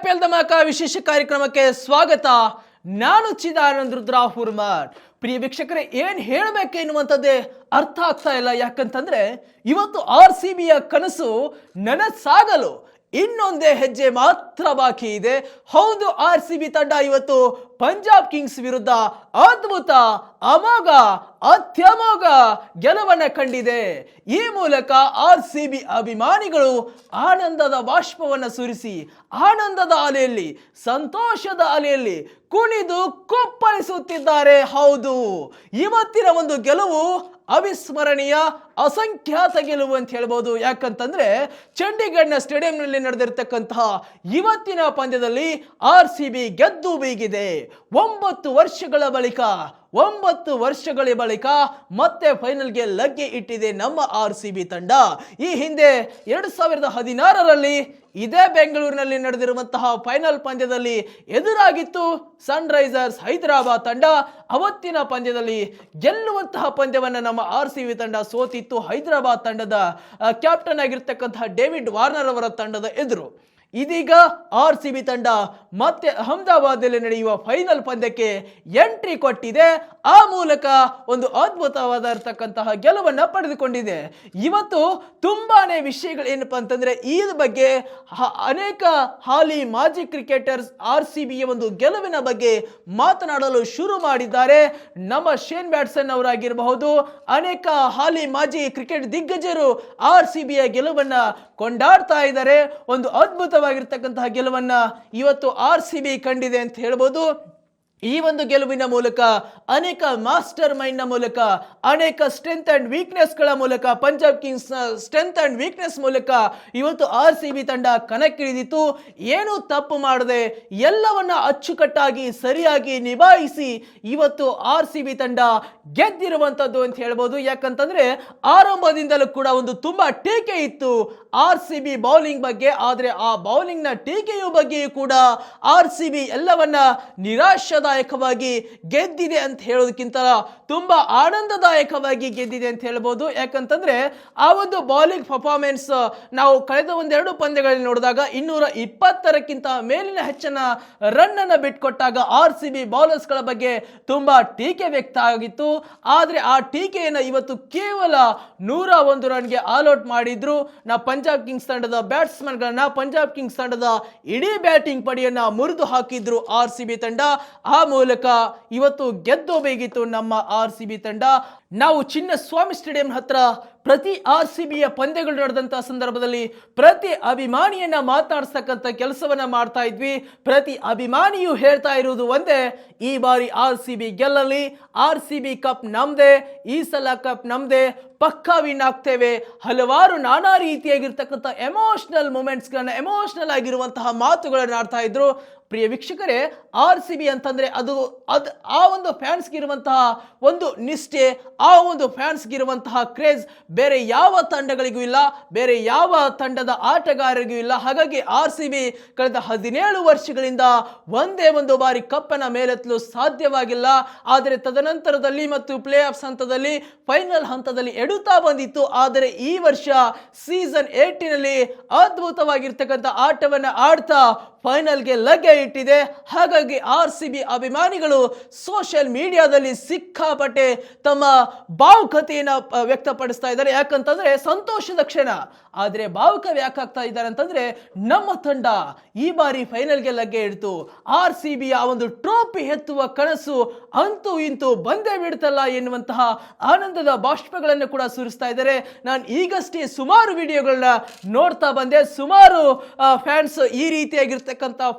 IPL dhamaka ವಿಶೇಷ ಕಾರ್ಯಕ್ರಮಕ್ಕೆ ಸ್ವಾಗತ. ನಾನು ಚಿದಾನಂದ್ ರುದ್ರಾ ಹುರ್ಮರ್. ಪ್ರಿಯ ವೀಕ್ಷಕರೇ, ಏನ್ ಹೇಳಬೇಕು ಎನ್ನುವಂಥದ್ದೇ ಅರ್ಥ ಆಗ್ತಾ ಇಲ್ಲ. ಯಾಕಂತಂದ್ರೆ ಇವತ್ತು RCBಯ ಕನಸು ನನಸಾಗಲು ಇನ್ನೊಂದೇ ಹೆಜ್ಜೆ ಮಾತ್ರ ಬಾಕಿ ಇದೆ. ಹೌದು, RCB ತಂಡ ಇವತ್ತು ಪಂಜಾಬ್ ಕಿಂಗ್ಸ್ ವಿರುದ್ಧ ಅದ್ಭುತ, ಅಮೋಘ, ಅತ್ಯಮೋಘ ಗೆಲುವನ್ನ ಕಂಡಿದೆ. ಈ ಮೂಲಕ RCB ಅಭಿಮಾನಿಗಳು ಆನಂದದ ಬಾಷ್ಪವನ್ನು ಸುರಿಸಿ ಆನಂದದ ಅಲೆಯಲ್ಲಿ, ಸಂತೋಷದ ಅಲೆಯಲ್ಲಿ ಕುಣಿದು ಕುಪ್ಪಳಿಸುತ್ತಿದ್ದಾರೆ. ಹೌದು, ಇವತ್ತಿನ ಒಂದು ಗೆಲುವು ಅವಿಸ್ಮರಣೀಯ, ಅಸಂಖ್ಯಾತ ಗೆಲುವು ಅಂತ ಹೇಳ್ಬೋದು. ಯಾಕಂತಂದ್ರೆ ಚಂಡೀಗಢನ ಸ್ಟೇಡಿಯಂನಲ್ಲಿ ನಡೆದಿರ್ತಕ್ಕಂತಹ ಇವತ್ತಿನ ಪಂದ್ಯದಲ್ಲಿ RCB ಗೆದ್ದು ಬೀಗಿದೆ. 9 ವರ್ಷಗಳ ಬಳಿಕ ಮತ್ತೆ ಫೈನಲ್ಗೆ ಲಗ್ಗೆ ಇಟ್ಟಿದೆ ನಮ್ಮ RCB ತಂಡ. ಈ ಹಿಂದೆ 2016ರಲ್ಲಿ ಇದೇ ಬೆಂಗಳೂರಿನಲ್ಲಿ ನಡೆದಿರುವಂತಹ ಫೈನಲ್ ಪಂದ್ಯದಲ್ಲಿ ಎದುರಾಗಿತ್ತು ಸನ್ ರೈಸರ್ಸ್ ಹೈದರಾಬಾದ್ ತಂಡ. ಅವತ್ತಿನ ಪಂದ್ಯದಲ್ಲಿ ಗೆಲ್ಲುವಂತಹ ಪಂದ್ಯವನ್ನು ನಮ್ಮ RCB ತಂಡ ಸೋತಿತ್ತು ಹೈದರಾಬಾದ್ ತಂಡದ ಕ್ಯಾಪ್ಟನ್ ಆಗಿರ್ತಕ್ಕಂತಹ ಡೇವಿಡ್ ವಾರ್ನರ್ ಅವರ ತಂಡದ ಎದುರು. ಇದೀಗ RCB ತಂಡ ಮತ್ತೆ ಅಹಮದಾಬಾದ್ನಲ್ಲಿ ನಡೆಯುವ ಫೈನಲ್ ಪಂದ್ಯಕ್ಕೆ ಎಂಟ್ರಿ ಕೊಟ್ಟಿದೆ. ಆ ಮೂಲಕ ಒಂದು ಅದ್ಭುತವಾದ ಗೆಲುವನ್ನ ಪಡೆದುಕೊಂಡಿದೆ. ಇವತ್ತು ತುಂಬಾನೇ ವಿಷಯಗಳು ಏನಪ್ಪಾ ಅಂತಂದ್ರೆ, ಈ ಬಗ್ಗೆ ಅನೇಕ ಹಾಲಿ ಮಾಜಿ ಕ್ರಿಕೆಟರ್ಸ್ RCBಯ ಒಂದು ಗೆಲುವಿನ ಬಗ್ಗೆ ಮಾತನಾಡಲು ಶುರು ಮಾಡಿದ್ದಾರೆ. ನಮ್ಮ ಶೇನ್ ವ್ಯಾಟ್ಸನ್ ಅವರಾಗಿರಬಹುದು, ಅನೇಕ ಹಾಲಿ ಮಾಜಿ ಕ್ರಿಕೆಟ್ ದಿಗ್ಗಜರು RCBಯ ಗೆಲುವನ್ನ ಕೊಂಡಾಡ್ತಾ ಇದ್ದಾರೆ. ಒಂದು ಅದ್ಭುತವಾಗಿರ್ತಕ್ಕಂತಹ ಗೆಲುವನ್ನ ಇವತ್ತು RCB ಕಂಡಿದೆ ಅಂತ ಹೇಳ್ಬೋದು. ಈ ಒಂದು ಗೆಲುವಿನ ಮೂಲಕ ಅನೇಕ ಮಾಸ್ಟರ್ ಮೈಂಡ್ ನ ಮೂಲಕ, ಅನೇಕ ಸ್ಟ್ರೆಂತ್ ಅಂಡ್ ವೀಕ್ನೆಸ್ ಗಳ ಮೂಲಕ, Punjab Kings strength and weakness ಮೂಲಕ ಇವತ್ತು RCB ತಂಡ ಕಣಕ್ಕಿಳಿದಿತ್ತು. ಏನು ತಪ್ಪು ಮಾಡದೆ ಎಲ್ಲವನ್ನ ಅಚ್ಚುಕಟ್ಟಾಗಿ ಸರಿಯಾಗಿ ನಿಭಾಯಿಸಿ ಇವತ್ತು RCB ತಂಡ ಗೆದ್ದಿರುವಂತದ್ದು ಅಂತ ಹೇಳ್ಬೋದು. ಯಾಕಂತಂದ್ರೆ ಆರಂಭದಿಂದಲೂ ಕೂಡ ಒಂದು ತುಂಬಾ ಟೀಕೆ ಇತ್ತು RCB ಬೌಲಿಂಗ್ ಬಗ್ಗೆ. ಆದ್ರೆ ಆ ಬೌಲಿಂಗ್ ನ ಟೀಕೆಯ ಬಗ್ಗೆಯೂ ಕೂಡ RCB ಎಲ್ಲವನ್ನ ನಿರಾಶಾದಾಯಕವಾಗಿ ಗೆದ್ದಿದೆ ಅಂತ ಹೇಳೋದಕ್ಕಿಂತ ತುಂಬಾ ಆನಂದದಾಯಕವಾಗಿ ಗೆದ್ದಿದೆ ಅಂತ ಹೇಳ್ಬೋದು. ಯಾಕಂತಂದ್ರೆ ಆ ಒಂದು ಬೌಲಿಂಗ್ ಪರ್ಫಾರ್ಮೆನ್ಸ್ ನಾವು ಕಳೆದ ಒಂದೆರಡು ಪಂದ್ಯಗಳಲ್ಲಿ ನೋಡಿದಾಗ 220ಕ್ಕಿಂತ ಮೇಲಿನ ಹೆಚ್ಚಿನ ರನ್ ಅನ್ನು ಬಿಟ್ಕೊಟ್ಟಾಗ RCB ಬೌಲರ್ಸ್ ಗಳ ಬಗ್ಗೆ ತುಂಬಾ ಟೀಕೆ ವ್ಯಕ್ತ ಆಗಿತ್ತು. ಆದ್ರೆ ಆ ಟೀಕೆಯನ್ನು ಇವತ್ತು ಕೇವಲ 101 ರನ್ಗೆ ಆಲ್ ಔಟ್ ಮಾಡಿದ್ರು ನಾ ಪಂಜಾಬ್ ಕಿಂಗ್ಸ್ ತಂಡದ ಬ್ಯಾಟ್ಸ್ಮನ್ ಗಳನ್ನ. ಪಂಜಾಬ್ ಕಿಂಗ್ಸ್ ತಂಡದ ಇಡೀ ಬ್ಯಾಟಿಂಗ್ ಪಡೆಯನ್ನ ಮುರಿದು ಹಾಕಿದ್ರು RCB ತಂಡ. ಆ ಮೂಲಕ ಇವತ್ತು ಗೆದ್ದು ಬೇಗಿತ್ತು ನಮ್ಮ RCB ತಂಡ. ನಾವು ಚಿನ್ನಸ್ವಾಮಿ ಸ್ಟೇಡಿಯಂ ಹತ್ರ ಪ್ರತಿ RCBಯ ಪಂದ್ಯಗಳು ನಡೆದಂತಹ ಸಂದರ್ಭದಲ್ಲಿ ಪ್ರತಿ ಅಭಿಮಾನಿಯನ್ನ ಮಾತನಾಡಿಸ್ತಕ್ಕಂಥ ಕೆಲಸವನ್ನ ಮಾಡ್ತಾ ಇದ್ವಿ. ಪ್ರತಿ ಅಭಿಮಾನಿಯು ಹೇಳ್ತಾ ಇರುವುದು ಒಂದೇ, ಈ ಬಾರಿ RCB ಗೆಲ್ಲಲಿ, RCB ಕಪ್ ನಮ್ದೇ, ಈ ಸಲ ಕಪ್ ನಮ್ದೇ, ಪಕ್ಕಾ ವಿನ್ ಆಗ್ತೇವೆ. ಹಲವಾರು ನಾನಾ ರೀತಿಯಾಗಿರ್ತಕ್ಕಂಥ ಎಮೋಷನಲ್ ಮೂಮೆಂಟ್ಸ್ ಗಳನ್ನ, ಎಮೋಷನಲ್ ಆಗಿರುವಂತಹ ಮಾತುಗಳನ್ನ ಆಡ್ತಾ ಇದ್ರು. ಪ್ರಿಯ ವೀಕ್ಷಕರೇ, RCB ಅಂತಂದ್ರೆ ಅದು ಆ ಒಂದು ಫ್ಯಾನ್ಸ್ಗೆ ಇರುವಂತಹ ಒಂದು ನಿಷ್ಠೆ, ಆ ಒಂದು ಫ್ಯಾನ್ಸ್ಗೆ ಇರುವಂತಹ ಕ್ರೇಜ್ ಬೇರೆ ಯಾವ ತಂಡಗಳಿಗೂ ಇಲ್ಲ, ಬೇರೆ ಯಾವ ತಂಡದ ಆಟಗಾರರಿಗೂ ಇಲ್ಲ. ಹಾಗಾಗಿ RCB ಕಳೆದ 17 ವರ್ಷಗಳಿಂದ ಒಂದೇ ಒಂದು ಬಾರಿ ಕಪ್ಪನ ಮೇಲೆತ್ತಲು ಸಾಧ್ಯವಾಗಿಲ್ಲ. ಆದರೆ ತದನಂತರದಲ್ಲಿ ಮತ್ತು ಪ್ಲೇ ಆಫ್ಸ್ ಹಂತದಲ್ಲಿ, ಫೈನಲ್ ಹಂತದಲ್ಲಿ ಎಡುತ್ತಾ ಬಂದಿತ್ತು. ಆದರೆ ಈ ವರ್ಷ ಸೀಸನ್ 8ನಲ್ಲಿ ಅದ್ಭುತವಾಗಿರ್ತಕ್ಕಂಥ ಆಟವನ್ನು ಆಡ್ತಾ ಫೈನಲ್ಗೆ ಲಗ್ಗೆ ಇಟ್ಟಿದೆ. ಹಾಗಾಗಿ RCB ಅಭಿಮಾನಿಗಳು ಸೋಷಿಯಲ್ ಮೀಡಿಯಾದಲ್ಲಿ ಸಿಕ್ಕಾಪಟ್ಟೆ ತಮ್ಮ ಭಾವುಕತೆಯನ್ನು ವ್ಯಕ್ತಪಡಿಸ್ತಾ ಇದ್ದಾರೆ. ಯಾಕಂತಂದ್ರೆ ಸಂತೋಷದ ಕ್ಷಣ, ಆದ್ರೆ ಭಾವುಕ ಯಾಕಾಗ್ತಾ ಇದ್ದಾರೆ ಅಂತಂದ್ರೆ ನಮ್ಮ ತಂಡ ಈ ಬಾರಿ ಫೈನಲ್ಗೆ ಲಗ್ಗೆ ಇಡ್ತು, RCBಯ ಒಂದು ಟ್ರೋಫಿ ಎತ್ತುವ ಕನಸು ಅಂತೂ ಇಂತೂ ಬಂದೇ ಬಿಡ್ತಲ್ಲ ಎನ್ನುವಂತಹ ಆನಂದದ ಬಾಷ್ಪಗಳನ್ನು ಕೂಡ ಸುರಿಸ್ತಾ ಇದ್ದಾರೆ. ನಾನು ಈಗಷ್ಟೇ ಸುಮಾರು ವಿಡಿಯೋಗಳನ್ನ ನೋಡ್ತಾ ಬಂದೆ. ಸುಮಾರು ಫ್ಯಾನ್ಸ್ ಈ ರೀತಿಯಾಗಿರ್ತಕ್ಕಂಥ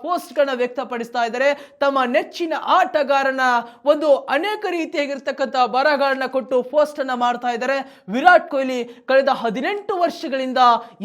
ಪೋಸ್ಟ್ಗಳನ್ನ ವ್ಯಕ್ತಪಡಿಸ್ತಾ ಇದ್ದಾರೆ. ತಮ್ಮ ನೆಚ್ಚಿನ ಆಟಗಾರನ ಒಂದು ಅನೇಕ ರೀತಿಯಾಗಿರ್ತಕ್ಕಂಥ ಬರಹಗಳನ್ನ ಕೊಟ್ಟು ಪೋಸ್ಟ್ ಅನ್ನ ಮಾಡ್ತಾ ಇದ್ದಾರೆ. ವಿರಾಟ್ ಕೊಹ್ಲಿ ಕಳೆದ 18 ವರ್ಷಗಳಿಂದ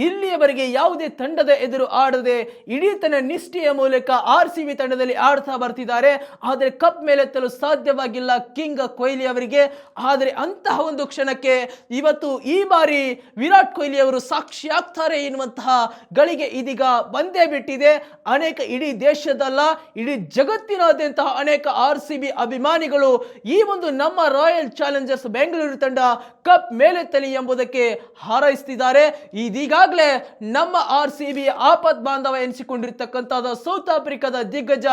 ಇಲ್ಲಿಯವರೆಗೆ ಯಾವುದೇ ತಂಡದ ಎದುರು ಆಡದೆ ಇಡೀ ತನ್ನ ನಿಷ್ಠೆಯ ಮೂಲಕ RCB ತಂಡದಲ್ಲಿ ಆಡ್ತಾ ಬರ್ತಿದ್ದಾರೆ. ಆದರೆ ಕಪ್ ಮೇಲೆತ್ತಲು ಸಾಧ್ಯವಾಗಿಲ್ಲ ಕಿಂಗ್ ಕೊಹ್ಲಿ ಅವರಿಗೆ. ಆದರೆ ಅಂತಹ ಒಂದು ಕ್ಷಣಕ್ಕೆ ಇವತ್ತು ಈ ಬಾರಿ ವಿರಾಟ್ ಕೊಹ್ಲಿ ಅವರು ಸಾಕ್ಷಿ ಆಗ್ತಾರೆ ಎನ್ನುವಂತಹ ಗಳಿಗೆ ಇದೀಗ ಬಂದೇ ಬಿಟ್ಟಿದೆ. ಅನೇಕ ಇಡೀ ದೇಶದಲ್ಲ ಇಡೀ ಜಗತ್ತಿನಾದ್ಯಂತ ಅನೇಕ RCB ಅಭಿಮಾನಿಗಳು ಈ ಒಂದು ನಮ್ಮ ರಾಯಲ್ ಚಾಲೆಂಜರ್ಸ್ ಬೆಂಗಳೂರು ತಂಡ ಕಪ್ ಮೇಲೆತ್ತಲಿ ಎಂಬುದಕ್ಕೆ ಹಾರೈಸುತ್ತಿದ್ದಾರೆ. ಇದೀಗಾಗಲೇ ನಮ್ಮ RCB ಆಪತ್ ಬಾಂಧವ ಎನಿಸಿಕೊಂಡಿರ್ತಕ್ಕಂತಹ ಸೌತ್ ಆಫ್ರಿಕಾದ ದಿಗ್ಗಜ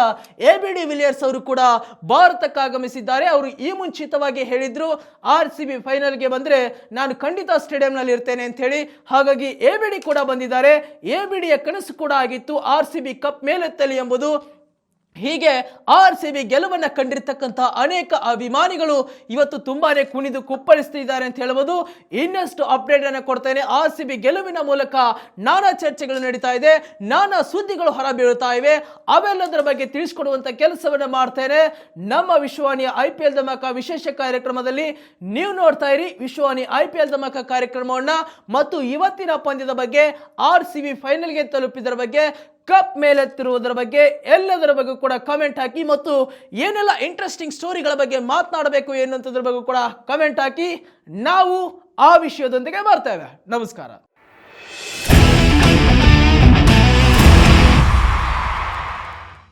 ABD ವಿಲಿಯರ್ಸ್ ಅವರು ಕೂಡ ಭಾರತಕ್ಕೆ ಆಗಮಿಸಿದ್ದಾರೆ. ಅವರು ಈ ಮುಂಚಿತವಾಗಿ ಹೇಳಿದ್ರು RCB ಫೈನಲ್ಗೆ ಬಂದ್ರೆ ನಾನು ಖಂಡಿತ ಸ್ಟೇಡಿಯಂನಲ್ಲಿ ಇರ್ತೇನೆ ಅಂತ ಹೇಳಿ. ಹಾಗಾಗಿ ABD ಕೂಡ ಬಂದಿದ್ದಾರೆ. ABDಯ ಕನಸು ಕೂಡ ಆಗಿತ್ತು RCB ಕಪ್ ಮೇಲೆತ್ತಲಿ ಎಂಬುದು. ಹೀಗೆ RCB ಗೆಲುವನ್ನ ಕಂಡಿರ್ತಕ್ಕಂತಹ ಅನೇಕ ಅಭಿಮಾನಿಗಳು ಇವತ್ತು ತುಂಬಾನೇ ಕುಣಿದು ಕುಪ್ಪಳಿಸ್ತಿದ್ದಾರೆ ಅಂತ ಹೇಳ್ಬೋದು. ಇನ್ನಷ್ಟು ಅಪ್ಡೇಟ್ ಅನ್ನು ಕೊಡ್ತೇನೆ. RCB ಗೆಲುವಿನ ಮೂಲಕ ನಾನಾ ಚರ್ಚೆಗಳು ನಡೀತಾ ಇದೆ, ನಾನಾ ಸುದ್ದಿಗಳು ಹೊರಬೀಳುತ್ತಾ ಇವೆ. ಅವೆಲ್ಲದರ ಬಗ್ಗೆ ತಿಳಿಸ್ಕೊಡುವಂತ ಕೆಲಸವನ್ನ ಮಾಡ್ತೇನೆ ನಮ್ಮ ವಿಶ್ವವಾಣಿಯ IPL ಧಮಾಕ ವಿಶೇಷ ಕಾರ್ಯಕ್ರಮದಲ್ಲಿ. ನೀವು ನೋಡ್ತಾ ಇರಿ ವಿಶ್ವವಾಣಿ IPL ಧಮಾಕ ಕಾರ್ಯಕ್ರಮವನ್ನ. ಮತ್ತು ಇವತ್ತಿನ ಪಂದ್ಯದ ಬಗ್ಗೆ, RCB ಫೈನಲ್ಗೆ ತಲುಪಿದರ ಬಗ್ಗೆ, ಕಪ್ ಮೇಲೆತ್ತಿರುವುದರ ಬಗ್ಗೆ, ಎಲ್ಲದರ ಬಗ್ಗೆ ಕೂಡ ಕಮೆಂಟ್ ಹಾಕಿ. ಮತ್ತು ಏನೆಲ್ಲ ಇಂಟ್ರೆಸ್ಟಿಂಗ್ ಸ್ಟೋರಿಗಳ ಬಗ್ಗೆ ಮಾತನಾಡಬೇಕು ಎನ್ನುವಂಥದ್ರ ಬಗ್ಗೆ ಕೂಡ ಕಮೆಂಟ್ ಹಾಕಿ. ನಾವು ಆ ವಿಷಯದೊಂದಿಗೆ ಬರ್ತೇವೆ. ನಮಸ್ಕಾರ.